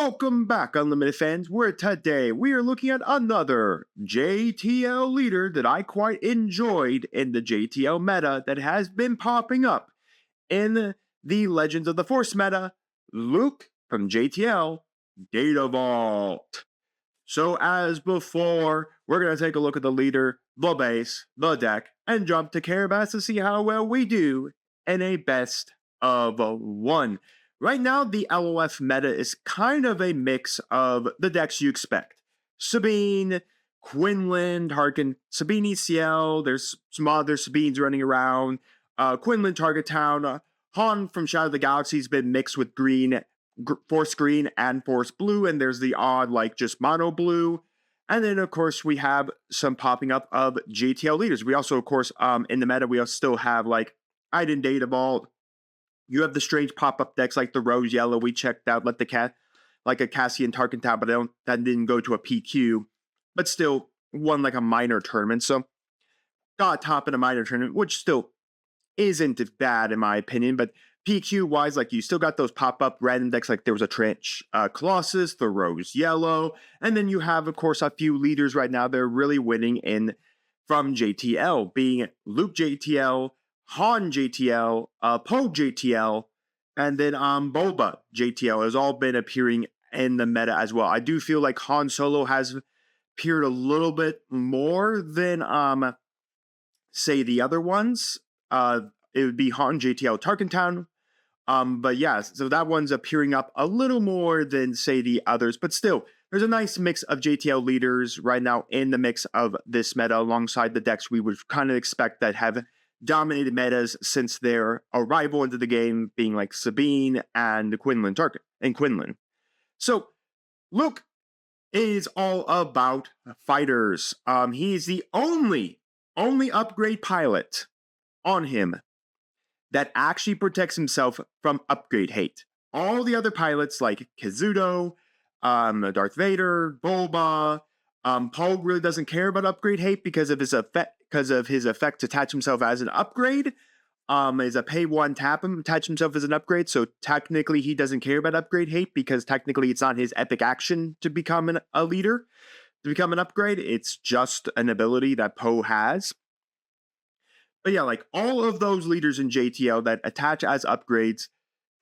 Welcome back, Unlimited fans, where today we are looking at another JTL leader that I quite enjoyed in the JTL meta that has been popping up in the Legends of the Force meta, Luke from JTL Data Vault. So as before, we're going to take a look at the leader, the base, the deck, and jump to Caravas to see how well we do in a best of one. Right now, the LOF meta is kind of a mix of the decks you expect. Sabine, Quinlan, Tarkin, Sabine ECL, there's some other Sabines running around, Quinlan Target Town, Han from Shadow of the Galaxy has been mixed with green, Force Green and Force Blue, and there's the odd, like, just Mono Blue. And then, of course, we have some popping up of JTL leaders. We also, of course, in the meta, we still have, like, Iden Data Vault. You have the strange pop-up decks like the Rose Yellow we checked out, like a Cassian Tarkin Town, but that didn't go to a PQ, but still won like a minor tournament. So got top in a minor tournament, which still isn't bad in my opinion. But PQ wise, like you still got those pop-up random decks, like there was a Trench Colossus, the Rose Yellow, and then you have, of course, a few leaders right now that are really winning in from JTL, being Luke JTL, Han JTL, Poe JTL, and then Boba JTL has all been appearing in the meta as well. I do feel like Han Solo has appeared a little bit more than say the other ones. It would be Han JTL Tarkin Town. But yeah, so that one's appearing up a little more than say the others, but still there's a nice mix of JTL leaders right now in the mix of this meta alongside the decks we would kind of expect that have dominated metas since their arrival into the game, being like Sabine and Quinlan Tarkin and Quinlan. So Luke is all about fighters. He's the only upgrade pilot on him that actually protects himself from upgrade hate. All the other pilots like Kazuto, Darth Vader, Boba, Paul really doesn't care about upgrade hate because of his effect. Because of his effect to attach himself as an upgrade, is a pay one tap him, attach himself as an upgrade. So technically he doesn't care about upgrade hate because technically it's not his epic action to become a leader, to become an upgrade. It's just an ability that Poe has. But yeah, like all of those leaders in JTL that attach as upgrades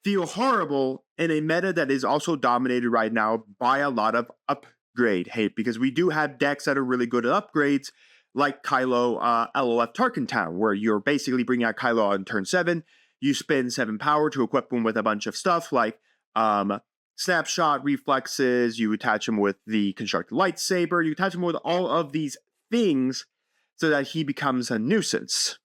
feel horrible in a meta that is also dominated right now by a lot of upgrade hate, because we do have decks that are really good at upgrades, like Kylo LOF Tarkin Town, where you're basically bringing out Kylo on turn 7. You spend 7 power to equip him with a bunch of stuff like snapshot, reflexes. You attach him with the constructed lightsaber. You attach him with all of these things so that he becomes a nuisance.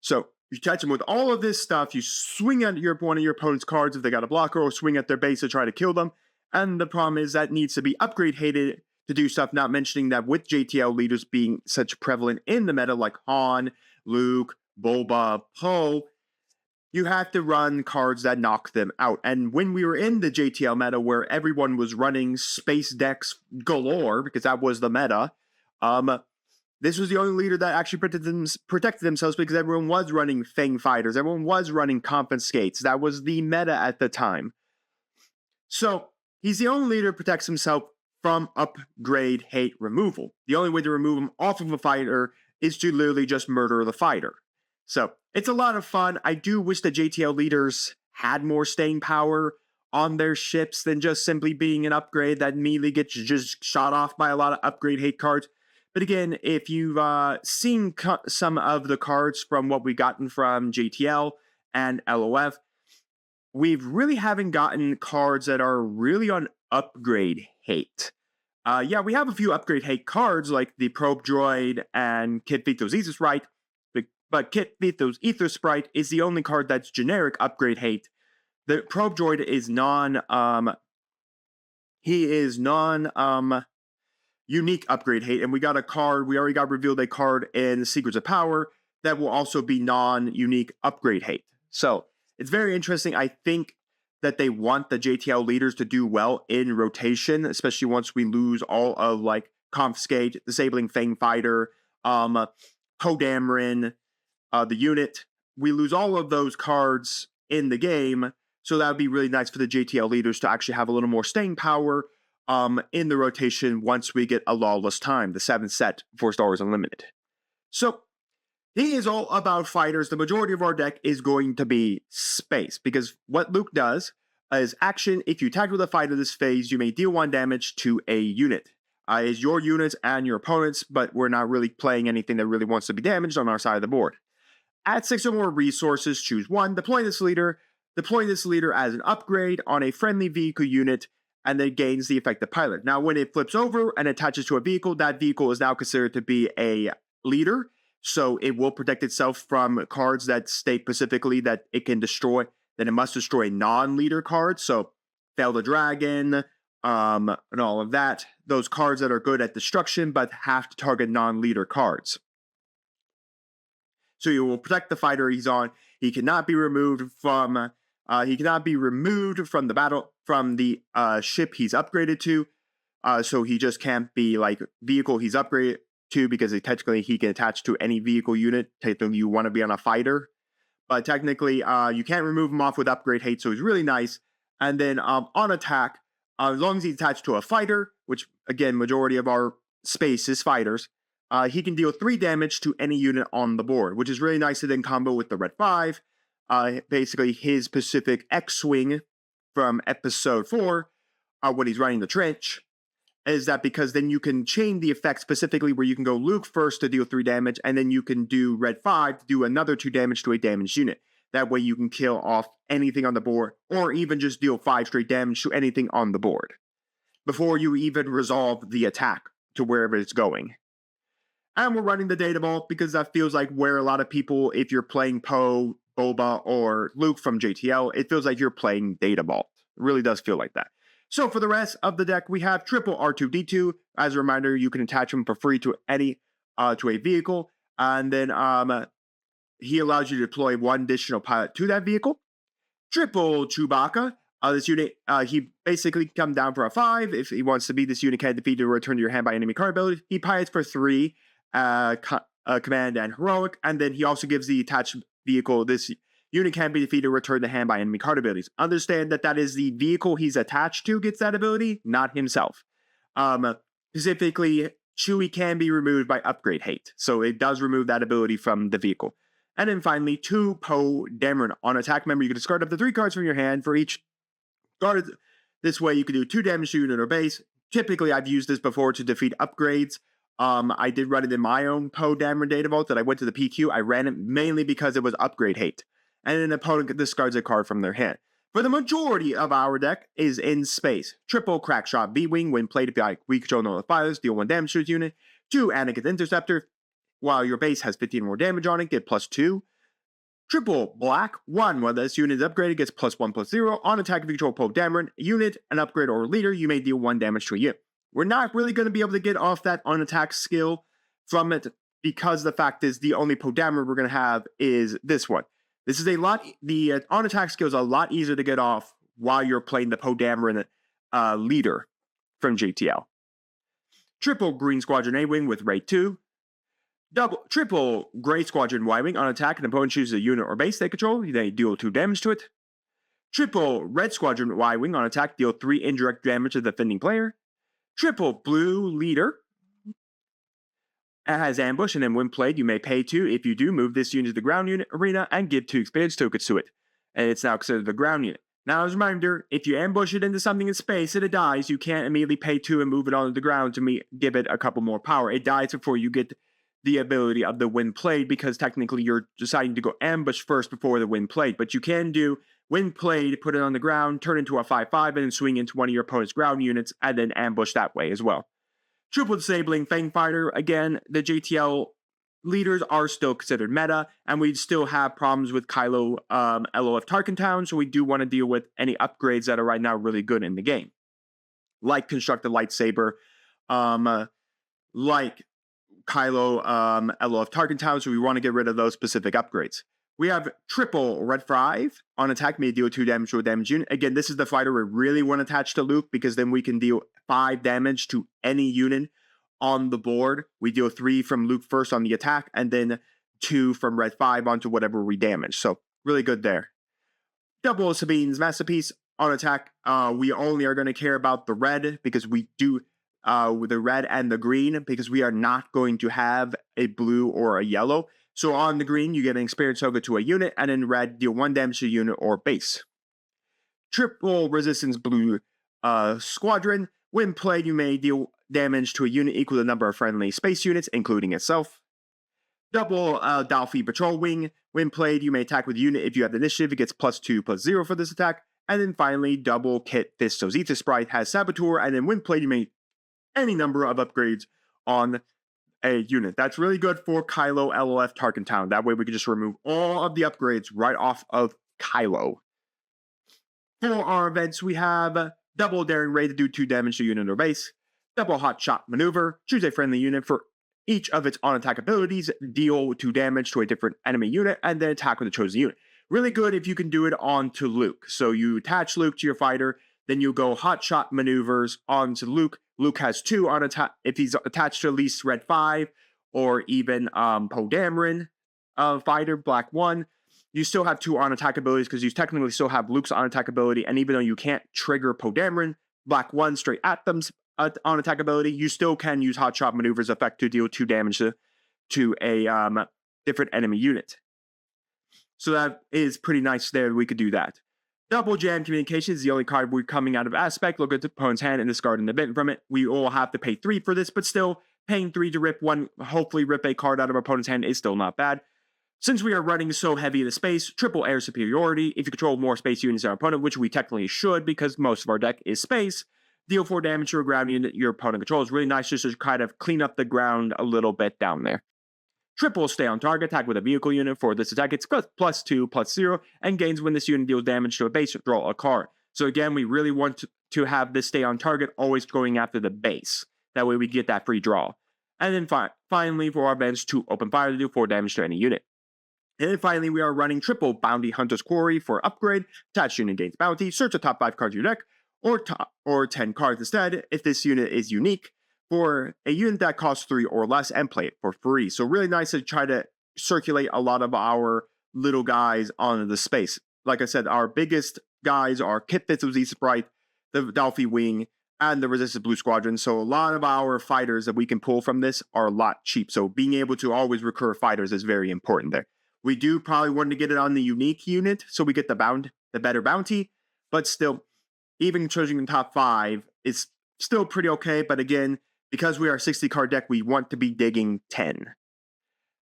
So you attach him with all of this stuff. You swing at one of your opponent's cards if they got a blocker, or swing at their base to try to kill them. And the problem is that needs to be upgrade hated to do stuff, not mentioning that with JTL leaders being such prevalent in the meta like Han, Luke, Boba, Poe, you have to run cards that knock them out. And when we were in the JTL meta where everyone was running space decks galore, because that was the meta, this was the only leader that actually protected themselves because everyone was running Fang Fighters, everyone was running Confiscates. That was the meta at the time. So he's the only leader who protects himself from upgrade hate removal. The only way to remove him off of a fighter is to literally just murder the fighter. So it's a lot of fun. I do wish the JTL leaders had more staying power on their ships than just simply being an upgrade that immediately gets just shot off by a lot of upgrade hate cards. But again, if you've seen some of the cards from what we've gotten from JTL and LOF, we really haven't gotten cards that are really on upgrade hate. Yeah, we have a few upgrade hate cards like the Probe Droid and Kit Vito's Ether Sprite, but Kit Vito's Ether Sprite is the only card that's generic upgrade hate. The Probe Droid is unique upgrade hate, and we already got revealed a card in Secrets of Power that will also be non-unique upgrade hate. So it's very interesting. I think that they want the JTL leaders to do well in rotation, especially once we lose all of like Confiscate, Disabling Fang Fighter, Poe Dameron, the unit. We lose all of those cards in the game. So that would be really nice for the JTL leaders to actually have a little more staying power in the rotation once we get a lawless time, the 7th set for Star Wars Unlimited. So he is all about fighters. The majority of our deck is going to be space, because what Luke does is action. If you attack with a fighter this phase, you may deal 1 damage to a unit. Is your units and your opponents, but we're not really playing anything that really wants to be damaged on our side of the board. Add 6 or more resources, choose 1, deploy this leader as an upgrade on a friendly vehicle unit, and then gains the effective pilot. Now, when it flips over and attaches to a vehicle, that vehicle is now considered to be a leader, so it will protect itself from cards that state specifically that it can destroy, then it must destroy non-leader cards, so Fail the Dragon, and all of that. Those cards that are good at destruction, but have to target non-leader cards. So you will protect the fighter he's on. He cannot be removed from the battle, from the ship he's upgraded to. So he just can't be like vehicle he's upgraded to, because technically he can attach to any vehicle unit. Technically you want to be on a fighter, but technically you can't remove him off with upgrade hate, so he's really nice. And then on attack, as long as he's attached to a fighter, which again, majority of our space is fighters, he can deal 3 damage to any unit on the board, which is really nice to then combo with the red 5. Basically his Pacific X-Wing from episode 4, when he's running the trench, is that because then you can chain the effect specifically where you can go Luke first to deal 3 damage, and then you can do red 5 to do another 2 damage to a damaged unit. That way you can kill off anything on the board, or even just deal 5 straight damage to anything on the board, before you even resolve the attack to wherever it's going. And we're running the data vault because that feels like where a lot of people, if you're playing Poe, Boba, or Luke from JTL, it feels like you're playing data vault. It really does feel like that. So for the rest of the deck, we have triple R2-D2. As a reminder, you can attach him for free to any to a vehicle, and then he allows you to deploy 1 additional pilot to that vehicle. Triple Chewbacca. This unit, he basically come down for a 5. If he wants to be this unit can defeat or return to your hand by enemy card ability. He pilots for 3, command and heroic, and then he also gives the attached vehicle, this unit can be defeated or returned to hand by enemy card abilities. Understand that that is the vehicle he's attached to gets that ability, not himself. Specifically, Chewie can be removed by upgrade hate, so it does remove that ability from the vehicle. And then finally, 2 Poe Dameron. On attack, member, you can discard up to 3 cards from your hand for each card. This way, you can do 2 damage to unit or base. Typically, I've used this before to defeat upgrades. I did run it in my own Poe Dameron data vault that I went to the PQ. I ran it mainly because it was upgrade hate, and an opponent discards a card from their hand. For the majority of our deck is in space. Triple Crackshot V-Wing, when played by we control no fighters, deal 1 damage to his unit. 2 Anakin Interceptor, while your base has 15 more damage on it, get +2. Triple Black 1, when this unit is upgraded, gets +1/+0. On attack, if you control Poe Dameron unit, an upgrade or leader, you may deal 1 damage to a unit. We're not really going to be able to get off that on attack skill from it, because the fact is the only Poe Dameron we're going to have is this one. This is a lot, the on attack skill is a lot easier to get off while you're playing the Poe Dameron leader from JTL. Triple Green Squadron A-Wing with Rate 2. Triple Gray Squadron Y-Wing. On attack, an opponent chooses a unit or base they control, they deal 2 damage to it. Triple Red Squadron Y-Wing. On attack, deal 3 indirect damage to the defending player. Triple Blue Leader. It has ambush, and then when played, you may pay 2. If you do, move this unit to the ground unit arena and give 2 experience tokens to it. And it's now considered the ground unit. Now, as a reminder, if you ambush it into something in space and it dies, you can't immediately pay 2 and move it onto the ground to give it a couple more power. It dies before you get the ability of the when played, because technically you're deciding to go ambush first before the when played. But you can do when played, put it on the ground, turn into a 5/5, and then swing into one of your opponent's ground units, and then ambush that way as well. Triple Disabling Fang Fighter. Again, the JTL leaders are still considered meta, and we still have problems with Kylo LOF Tarkin Town, so we do want to deal with any upgrades that are right now really good in the game. Like Constructed Lightsaber, like Kylo LOF Tarkin Town, so we want to get rid of those specific upgrades. We have Triple Red 5. On attack, may deal 2 damage to a damage unit. Again, this is the fighter we really want to attach to Luke, because then we can deal 5 damage to any unit on the board. We deal 3 from Luke first on the attack, and then 2 from Red 5 onto whatever we damage. So, really good there. Double Sabine's Masterpiece on attack. We only are going to care about the red because we do with the red and the green because we are not going to have a blue or a yellow. So on the green, you get an experience token to a unit, and in red, deal 1 damage to a unit or base. Triple Resistance Blue Squadron. When played, you may deal damage to a unit equal to the number of friendly space units, including itself. Double Dalfi Patrol Wing. When played, you may attack with a unit if you have the initiative. It gets +2/+0 for this attack. And then finally, double Kit Fist of 𝐒𝐓 Sprite has Saboteur, and then when played, you may any number of upgrades on a unit. That's really good for Kylo LOF Tarkin Town. That way we can just remove all of the upgrades right off of Kylo. For our events, we have double Daring Ray to do 2 damage to unit or base, double Hot Shot Maneuver, choose a friendly unit for each of its on-attack abilities, deal 2 damage to a different enemy unit, and then attack with the chosen unit. Really good if you can do it onto Luke. So you attach Luke to your fighter, then you go Hot Shot Maneuvers onto Luke. Luke has 2 on attack if he's attached to at least Red 5, or even Poe Dameron fighter, Black 1. You still have 2 on attack abilities because you technically still have Luke's on attack ability, and even though you can't trigger Poe Dameron, Black 1 straight at them's on attack ability, you still can use Hot Shot Maneuvers effect to deal 2 damage to a different enemy unit. So that is pretty nice there. We could do that. Double Jam Communication is the only card we're coming out of Aspect. Look at the opponent's hand and discard an event from it. We all have to pay 3 for this, but still, paying 3 to rip one, hopefully rip a card out of our opponent's hand is still not bad. Since we are running so heavy into space, triple air superiority. If you control more space units than our opponent, which we technically should because most of our deck is space, deal 4 damage to a ground unit your opponent controls. Really nice just to kind of clean up the ground a little bit down there. Triple Stay on Target, attack with a vehicle unit. For this attack, it's +2/+0, and gains when this unit deals damage to a base, draw a card. So again, we really want to have this stay on target, always going after the base. That way we get that free draw. And then finally, for our events, to open fire to do 4 damage to any unit. And then finally, we are running triple Bounty Hunter's Quarry for upgrade. Attached unit gains bounty. Search the top 5 cards of your deck, or 10 cards instead, if this unit is unique, for a unit that costs 3 or less, and play it for free. So really nice to try to circulate a lot of our little guys onto the space. Like I said, our biggest guys are Kit Fist of 𝐒𝐓 Sprite, the Dalfi Wing, and the Resistance Blue Squadron. So a lot of our fighters that we can pull from this are a lot cheap. So being able to always recur fighters is very important there. We do probably want to get it on the unique unit, so we get the better bounty, but still, even choosing the top 5 is still pretty okay. But again, because we are a 60 card deck, we want to be digging 10.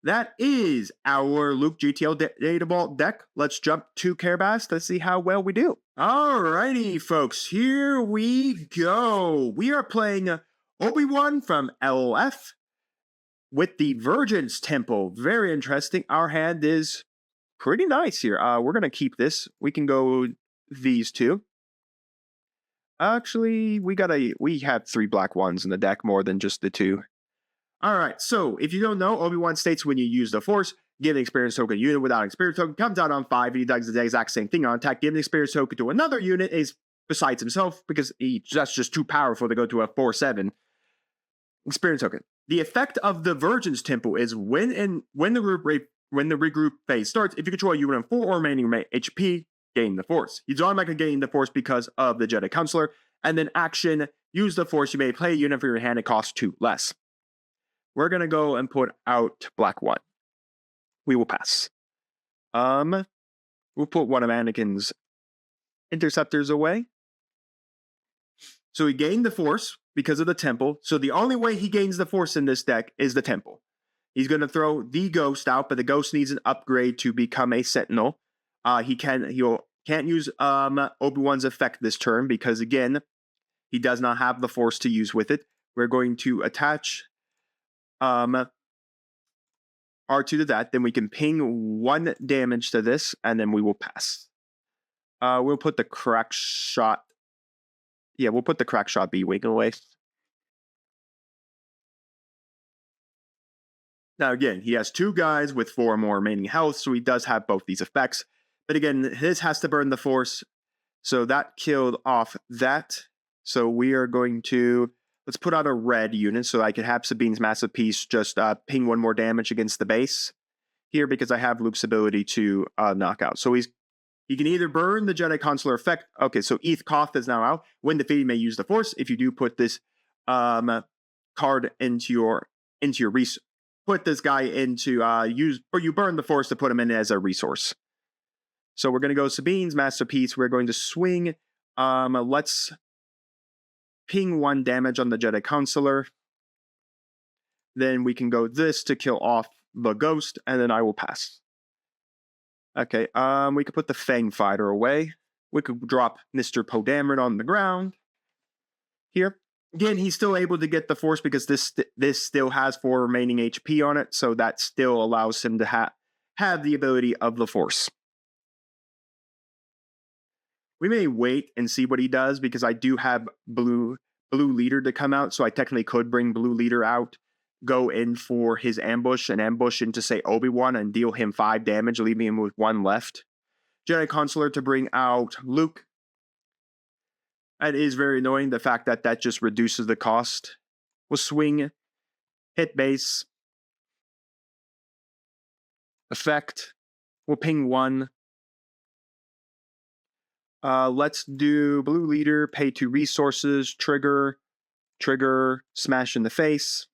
That is our Luke JTL Data Vault deck. Let's jump to Carebast. Let's see how well we do. Alrighty, folks, here we go. We are playing Obi-Wan from LOF with the Vergence Temple. Very interesting. Our hand is pretty nice here. We're going to keep this. We can go these 2. Actually, we have 3 black ones in the deck, more than just the 2. Alright, so if you don't know, Obi-Wan states when you use the Force, give an experience token unit without an experience token, comes out on 5, and he does the exact same thing on attack. Give an experience token to another unit is besides himself, because that's just too powerful to go to a 4/7 experience token. The effect of the Vergence Temple is when the regroup phase starts, if you control a unit of 4 or remaining HP, gain the Force. He's automatically gaining the Force because of the Jedi Counselor. And then action, use the Force. You may play a unit for your hand. It costs 2 less. We're going to go and put out black 1. We will pass. We'll put one of Anakin's interceptors away. So he gained the Force because of the Temple. So the only way he gains the Force in this deck is the Temple. He's going to throw the Ghost out, but the Ghost needs an upgrade to become a Sentinel. He can't use Obi-Wan's effect this turn because, again, he does not have the Force to use with it. We're going to attach R2 to that. Then we can ping 1 damage to this, and then we will pass. We'll put the crack shot. Yeah, we'll put the crack shot B-Wing away. Now, again, he has 2 guys with 4 more remaining health, so he does have both these effects. But again, his has to burn the Force, so that killed off that. So we are going to, let's put out a red unit so I can have Sabine's Masterpiece just ping 1 more damage against the base here because I have Luke's ability to knock out. So He can either burn the Jedi Consular effect. Okay, so 𝐒𝐓𝐾𝐒 is now out. When defeated, may use the Force. If you do, put this card into your resource. Put this guy into you burn the Force to put him in as a resource. So we're going to go Sabine's Masterpiece. We're going to swing. Let's ping 1 damage on the Jedi Consular. Then we can go this to kill off the ghost, and then I will pass. Okay, we could put the Fang Fighter away. We could drop Mr. Poe Dameron on the ground. Here. Again, he's still able to get the Force because this still has 4 remaining HP on it, so that still allows him to have the ability of the Force. We may wait and see what he does because I do have Blue Leader to come out, so I technically could bring Blue Leader out, go in for his ambush, and ambush into, say, Obi-Wan and deal him 5 damage, leaving him with 1 left. Jedi Consular to bring out Luke. That is very annoying, the fact that that just reduces the cost. We'll swing, hit base, effect, we'll ping 1. Let's do Blue Leader, pay 2 resources, trigger, smash in the face.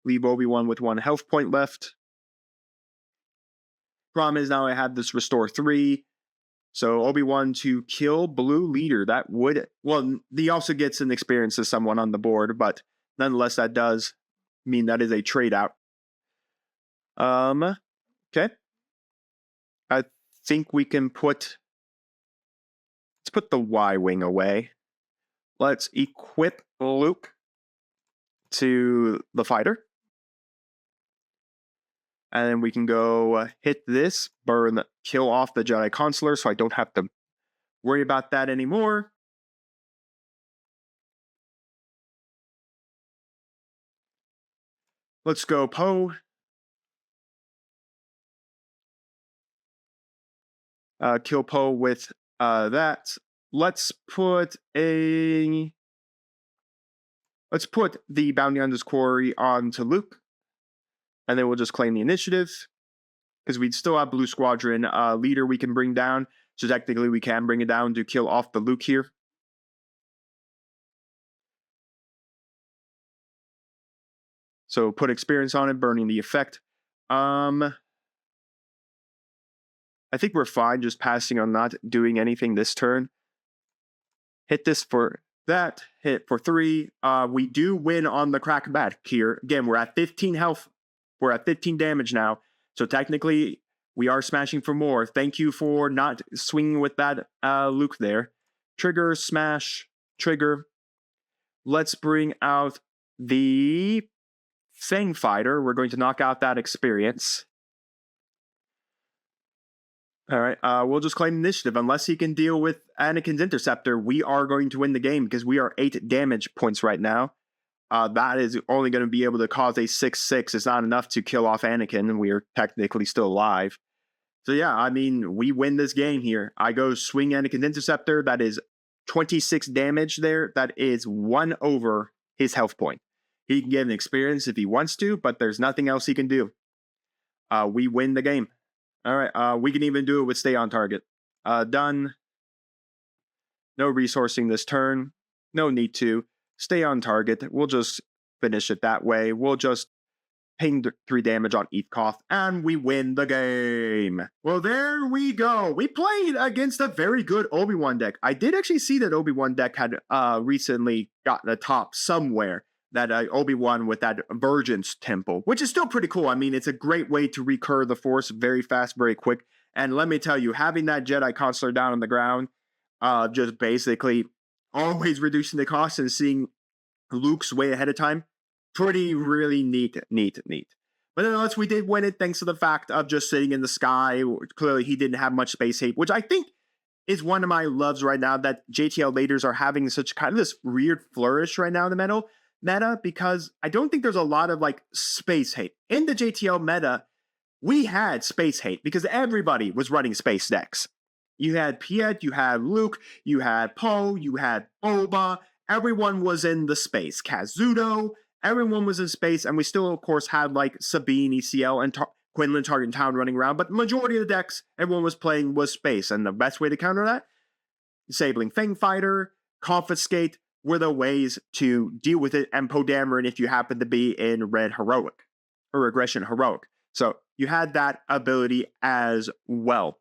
Leave Obi-Wan with 1 health point left. Problem is now I have this restore 3. So Obi-Wan to kill Blue Leader. That would, well, he also gets an experience as someone on the board, but nonetheless that does mean that is a trade out. Okay. I think we can let's put the Y-Wing away. Let's equip Luke to the fighter. And then we can go hit this, kill off the Jedi Consular, so I don't have to worry about that anymore. Let's go Poe. Kill Poe with that. Let's put the bounty on this quarry onto Luke. And then we'll just claim the initiative. Because we'd still have Blue Squadron leader we can bring down. So technically we can bring it down to kill off the Luke here. So put experience on it, burning the effect. I think we're fine just passing on not doing anything this turn. Hit this for that. Hit for 3. We do win on the crackback here. Again, we're at 15 health. We're at 15 damage now. So technically, we are smashing for more. Thank you for not swinging with that Luke there. Trigger, smash, trigger. Let's bring out the Fang Fighter. We're going to knock out that experience. All right, we'll just claim initiative. Unless he can deal with Anakin's Interceptor, we are going to win the game because we are 8 damage points right now. That is only going to be able to cause a 6/6. It's not enough to kill off Anakin, and we are technically still alive. So yeah, I mean, we win this game here. I go swing Anakin's Interceptor. That is 26 damage there. That is 1 over his health point. He can get an experience if he wants to, but there's nothing else he can do. We win the game. All right, we can even do it with stay on target. Done. No resourcing this turn. No need to. Stay on target. We'll just finish it that way. We'll just ping 3 damage on 𝐒𝐓𝐾𝐒, and we win the game. Well, there we go. We played against a very good Obi-Wan deck. I did actually see that Obi-Wan deck had recently gotten a top somewhere. That Obi-Wan with that Vergence temple, which is still pretty cool. I mean, it's a great way to recur the Force very fast, very quick. And let me tell you, having that Jedi Consular down on the ground, just basically always reducing the cost and seeing Luke's way ahead of time, really neat. But nonetheless, we did win it thanks to the fact of just sitting in the sky. Clearly, he didn't have much space hate, which I think is one of my loves right now, that JTL leaders are having such kind of this weird flourish right now in the meta, because I don't think there's a lot of like space hate. In the JTL meta, we had space hate because everybody was running space decks. You had Piet, you had Luke, you had Poe, you had Boba. Everyone was in the space. Kazuto, everyone was in space, and we still, of course, had like Sabine, ECL, and Quinlan, Target Town running around, but the majority of the decks everyone was playing was space, and the best way to counter that, disabling Fang Fighter, Confiscate were the ways to deal with it, and Podameron if you happen to be in Red Heroic, or Aggression Heroic. So you had that ability as well.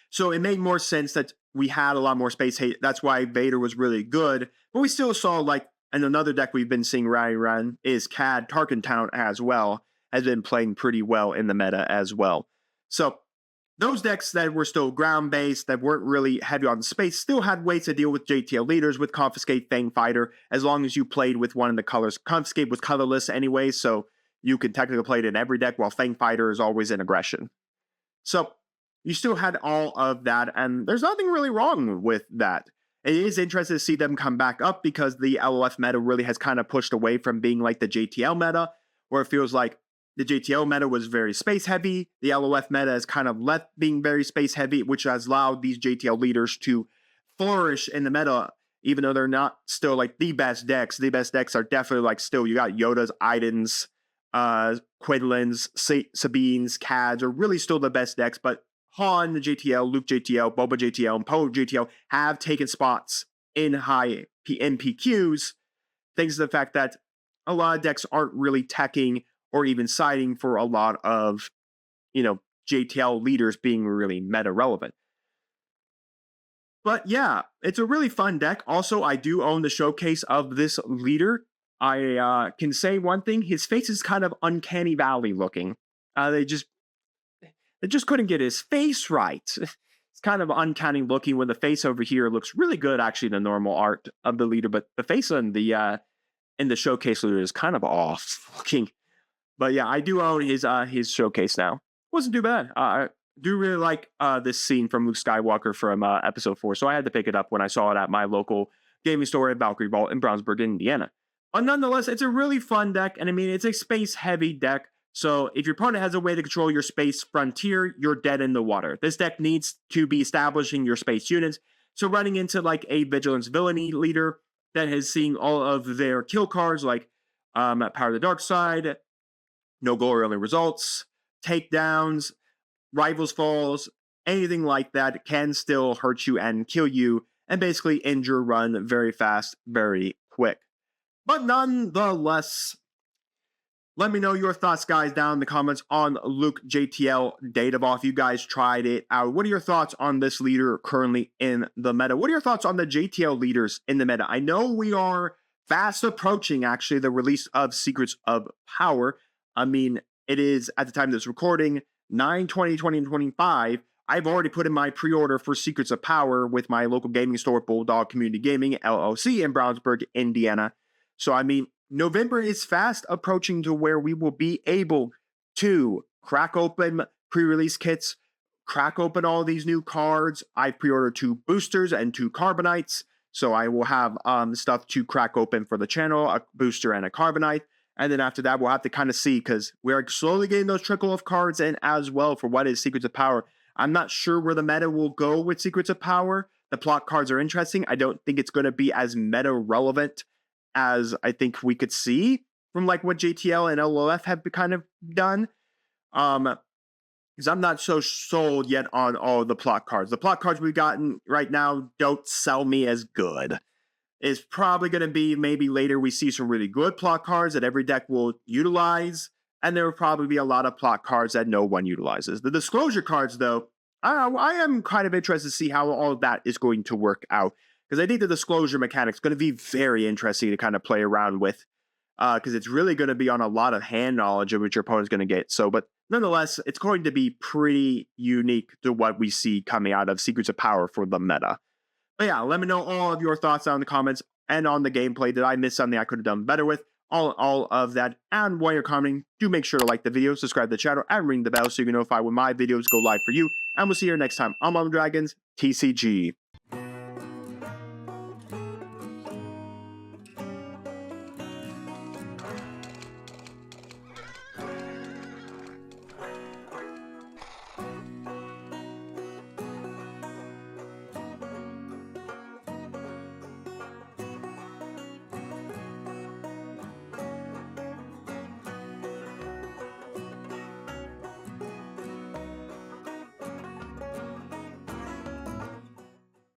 So it made more sense that we had a lot more space hate. That's why Vader was really good, but we still saw, like, and another deck we've been seeing run is CAD Tarkin Town as well, has been playing pretty well in the meta as well. So those decks that were still ground-based, that weren't really heavy on space, still had ways to deal with JTL leaders with Confiscate, Fang Fighter, as long as you played with one of the colors. Confiscate was colorless anyway, so you could technically play it in every deck, while Fang Fighter is always in Aggression. So you still had all of that, and there's nothing really wrong with that. It is interesting to see them come back up, because the LOF meta really has kind of pushed away from being like the JTL meta, where it feels like the JTL meta was very space heavy. The LOF meta has kind of left being very space heavy, which has allowed these JTL leaders to flourish in the meta, even though they're not still like the best decks. The best decks are definitely like still, you got Yoda's, Iden's, Quinlan's, Sabine's, CAD's are really still the best decks, but Han JTL, Luke JTL, Boba JTL, and Poe JTL have taken spots in high MPQs, thanks to the fact that a lot of decks aren't really teching or even siding for a lot of, JTL leaders being really meta relevant. But yeah, it's a really fun deck. Also, I do own the showcase of this leader. I can say one thing, his face is kind of uncanny valley looking. They just couldn't get his face right. It's kind of uncanny looking, when the face over here looks really good, actually, the normal art of the leader, but the face in the showcase leader is kind of off looking. But yeah, I do own his showcase now. Wasn't too bad. I do really like this scene from Luke Skywalker from episode 4, so I had to pick it up when I saw it at my local gaming store at Valkyrie Vault in Brownsburg, Indiana. But nonetheless, it's a really fun deck, and I mean, it's a space-heavy deck, so if your opponent has a way to control your space frontier, you're dead in the water. This deck needs to be establishing your space units, so running into like a Vigilance Villainy leader that has seen all of their kill cards, like Power of the Dark Side, No Goal Early Results, Takedowns, Rivals Falls, anything like that can still hurt you and kill you, and basically injure run very fast, very quick. But nonetheless, let me know your thoughts, guys, down in the comments on Luke JTL Data Ball. If you guys tried it out, what are your thoughts on this leader currently in the meta? What are your thoughts on the JTL leaders in the meta? I know we are fast approaching, actually, the release of Secrets of Power. I mean, it is, at the time of this recording, 9/20/2025. I've already put in my pre-order for Secrets of Power with my local gaming store, Bulldog Community Gaming, LLC, in Brownsburg, Indiana. So, I mean, November is fast approaching to where we will be able to crack open pre-release kits, crack open all these new cards. I've pre-ordered 2 boosters and 2 carbonites, so I will have stuff to crack open for the channel, a booster and a carbonite. And then after that, we'll have to kind of see, because we're slowly getting those trickle of cards in as well for what is Secrets of Power. I'm not sure where the meta will go with Secrets of Power. The plot cards are interesting. I don't think it's going to be as meta relevant as I think we could see from like what JTL and LOF have kind of done. Because I'm not so sold yet on all the plot cards. The plot cards we've gotten right now don't sell me as good. It's probably going to be maybe later we see some really good plot cards that every deck will utilize, and there will probably be a lot of plot cards that no one utilizes. The disclosure cards, though, I am kind of interested to see how all of that is going to work out, because I think the disclosure mechanic is going to be very interesting to kind of play around with, because it's really going to be on a lot of hand knowledge of what your opponent's going to get. So, but nonetheless, it's going to be pretty unique to what we see coming out of Secrets of Power for the meta. But yeah, let me know all of your thoughts down in the comments and on the gameplay. Did I miss something I could have done better with? All of that. And while you're commenting, do make sure to like the video, subscribe to the channel, and ring the bell so you can notify when my videos go live for you. And we'll see you next time on Mom Dragons TCG.